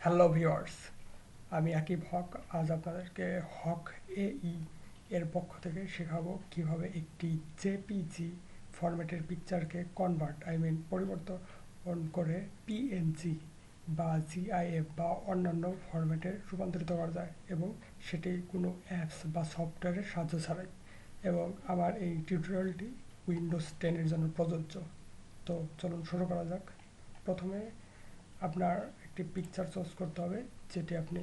Hello viewers, আমি আকিব হক। আজ আপনাদেরকে হক এই এর পক্ষ থেকে শেখাবো কিভাবে একটি জেপিজি ফরম্যাটের পিকচারকে পরিবর্তন করে পিএনজি বা জিআইএফ বা অন্যান্য ফরম্যাটে রূপান্তরিত করা যায় এবং সেটি কোনো অ্যাপস বা সফটওয়্যারের সাহায্য ছাড়াই। এবং আমার এই টিউটোরিয়ালটি উইন্ডোজ 10 এর জন্য প্রযোজ্য। তো চলুন শুরু করা যাক। প্রথমে আপনার একটি পিকচার চুজ করতে হবে যেটি আপনি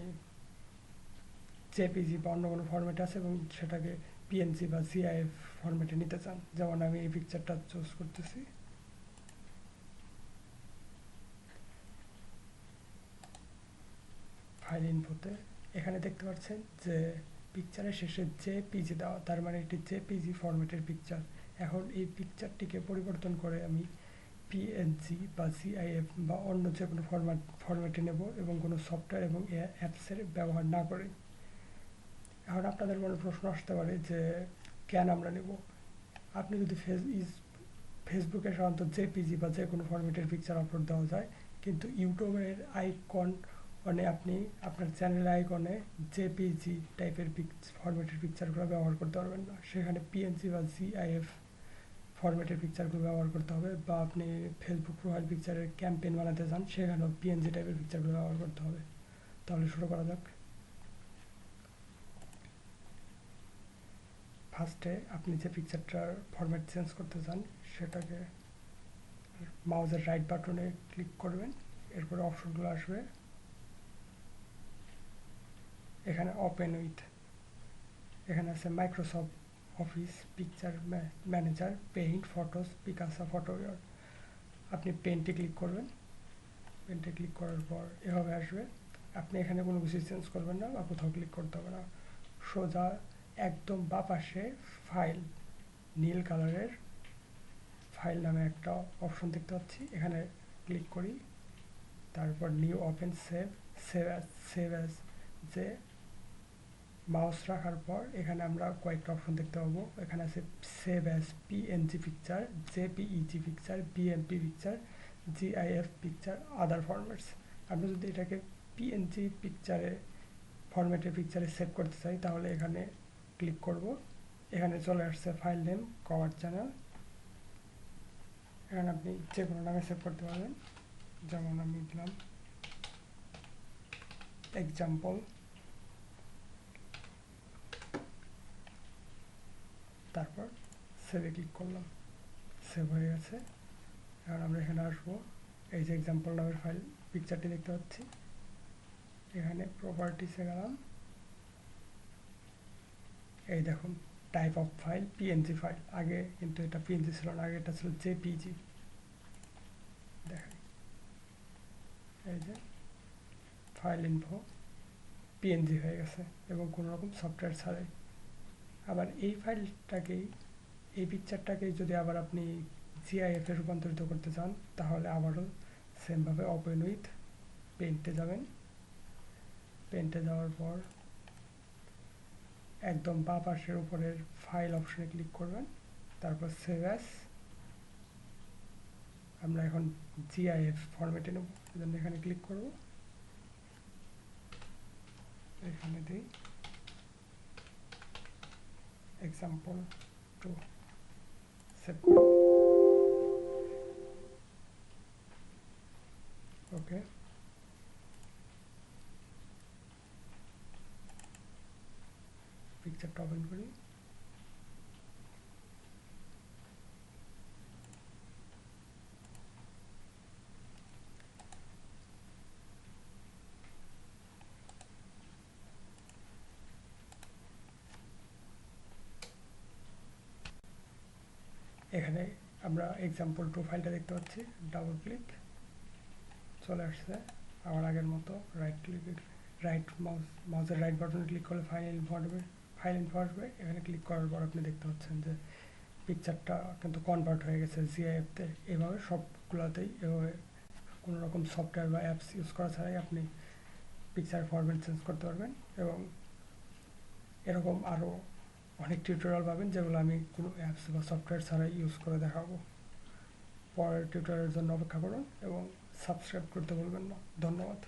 জেপিজি বা অন্য কোনো ফরম্যাটে আছে এবং সেটাকে পিএনজি বা জিআইএফ ফরম্যাটে নিতে চান। যেমন আমি এই পিকচারটা চুজ করতেছি। ফাইল ইনফোতে এখানে দেখতে পাচ্ছেন যে পিকচারের শেষে জেপিজি দেওয়া, তার মানে এটি জেপিজি ফরম্যাটের পিকচার। এখন এই পিকচারটিকে পরিবর্তন করে আমি পিএনজি বা জিআইএফ বা অন্য যে কোনো ফরম্যাটে নেব এবং কোনো সফটওয়্যার এবং অ্যাপসের ব্যবহার না করে। এখন আপনাদের মনে প্রশ্ন আসতে পারে যে কেন আমরা নেব। আপনি যদি ফেসবুকে সাধারণত জেপিজি বা যে কোনো ফরম্যাটের পিকচার আপলোড দেওয়া যায়, কিন্তু ইউটিউবের আপনি আপনার চ্যানেলের আইকনে জেপিজি টাইপের ফরম্যাটের পিকচারগুলো ব্যবহার করতে পারবেন না। সেখানে পিএনজি বা জিআইএফ ফরম্যাটের পিকচারগুলো ব্যবহার করতে হবে। বা আপনি ফেসবুক প্রোফাইল পিকচারের ক্যাম্পেইন বানাতে চান, সেখানেও পিএনজি টাইপের পিকচারগুলো ব্যবহার করতে হবে। তাহলে শুরু করা যাক। ফার্স্টে আপনি যে পিকচারটার ফরম্যাট চেঞ্জ করতে চান সেটাকে মাউসের রাইট বাটনে ক্লিক করবেন। এরপরে অপশনগুলো আসবে, এখানে ওপেন উইথ, এখানে আছে Microsoft Office Picture Manager, Paint, Photos, Picasa, Photoware. আপনি পেইন্টে ক্লিক করবেন। পেইন্টে ক্লিক করার পর এভাবে আসবে। আপনি এখানে কোনো কিছু চেঞ্জ করবেন না বা কোথাও ক্লিক করতে হবে না। সোজা একদম বাঁ পাশে ফাইল, নীল কালারের ফাইল নামে একটা অপশন দেখতে পাচ্ছি, এখানে ক্লিক করি। তারপর নিউ ওপেন সেভ অ্যাজ যে মাউস রাখার পর এখানে আমরা কয়েকটা অপশন দেখতে পাবো। এখানে আছে save as PNG picture, JPEG picture, BMP picture, GIF picture, other formats. আপনি যদি এটাকে পিএনজি ফরম্যাটের পিকচারে সেভ করতে চাই তাহলে এখানে ক্লিক করব। এখানে চলে আসছে ফাইল নেম, কভার চ্যানেল। এখানে আপনি যে কোনো নামে সেভ করতে পারবেন। যেমন আমি দিলাম এক্সাম্পল। তারপর সেভে ক্লিক করলাম, সেভ হয়ে গেছে। এখন আমরা এখানে আসবো, এই যে এক্সাম্পল নামের ফাইল পিকচারটি দেখতে পাচ্ছি, এখানে প্রপার্টিসে গেলাম। এই দেখুন type of file PNG file. আগে কিন্তু এটা পিএনজি ছিল না, আগে এটা ছিল জেপিজি। দেখেন এই যে ফাইল ইনফো পিএনজি হয়ে গেছে এবং কোনো রকম সফটওয়্যার ছাড়াই। আবার এই পিকচারটাকেই যদি আবার আপনি জিআইএফে রূপান্তরিত করতে চান তাহলে আবারও সেমভাবে ওপেন উইথ পেইন্টে যাবেন। পেইন্টে যাওয়ার পর একদম বাঁ পাশের উপরের ফাইল অপশনে ক্লিক করবেন। তারপর সেভ অ্যাজ, আমরা এখন জিআইএফ ফরম্যাটে নেব, এজন্য এখানে ক্লিক করব। এখানে দিই এক্সাম্পল 2, সেভ করি। ওকে, পিকচারটা ওপেন করি। এখানে আমরা এক্সাম্পল 2 ফাইলটা দেখতে পাচ্ছি। ডাবল ক্লিক, চলে আসছে আবার আগের মতো। মাউসের রাইট বাটনে ক্লিক করলে ফাইল ইনফো আসবে। এখানে ক্লিক করার পর আপনি দেখতে পাচ্ছেন যে পিকচারটা কিন্তু কনভার্ট হয়ে গেছে জিআইএফতে। এভাবে সবগুলোতেই এভাবে কোনো রকম সফটওয়্যার বা অ্যাপস ইউজ করা ছাড়াই আপনি পিকচার ফরম্যাট চেঞ্জ করতে পারবেন। এবং এরকম আরও অনেক টিউটোরিয়াল পাবেন যেগুলো আমি কোনো অ্যাপস বা সফটওয়্যার ছাড়াই ইউজ করে দেখাবো। পরের টিউটোরিয়ালের জন্য অপেক্ষা করুন এবং সাবস্ক্রাইব করতে ভুলবেন না। ধন্যবাদ।